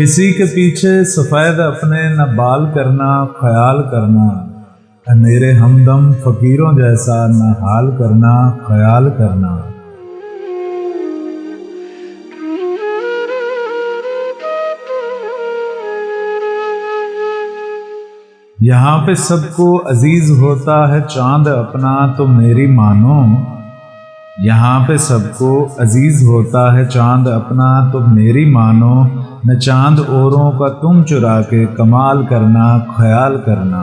किसी के पीछे सफ़ेद अपने न बाल करना ख्याल करना, मेरे हमदम फ़कीरों जैसा न हाल करना ख्याल करना। यहाँ पे सबको अजीज होता है चांद अपना तो मेरी मानो। यहाँ पे सबको अजीज होता है चांद अपना तो मेरी मानो। न चांद औरों का तुम चुरा के कमाल करना ख्याल करना।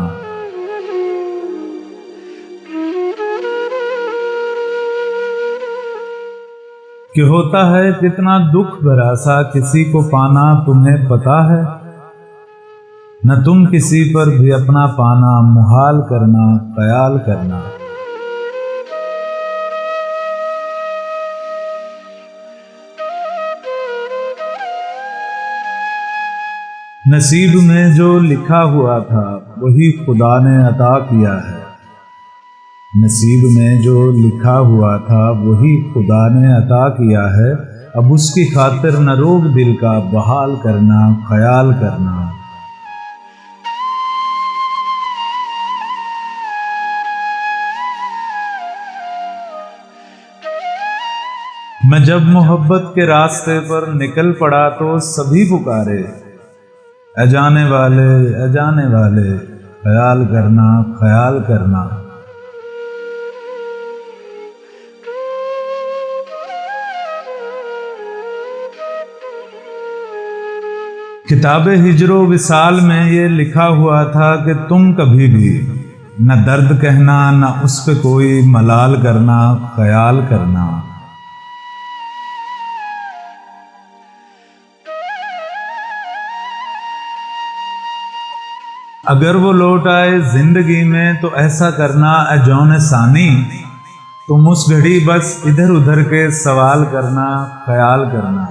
कि होता है कितना दुख भरा सा किसी को पाना तुम्हें पता है। न तुम किसी पर भी अपना पाना मुहाल करना ख्याल करना। नसीब में जो लिखा हुआ था वही खुदा ने अता किया है। नसीब में जो लिखा हुआ था वही खुदा ने अता किया है। अब उसकी खातिर न रोक दिल का बहाल करना ख्याल करना। मैं जब मोहब्बत के रास्ते पर निकल पड़ा तो सभी पुकारे, अजाने वाले ख्याल करना ख्याल करना। किताबे हिजरो विसाल में ये लिखा हुआ था कि तुम कभी भी न दर्द कहना न उस पे कोई मलाल करना ख्याल करना। अगर वो लौट आए जिंदगी में तो ऐसा करना अजौने सानी। तुम उस घड़ी बस इधर उधर के सवाल करना ख्याल करना।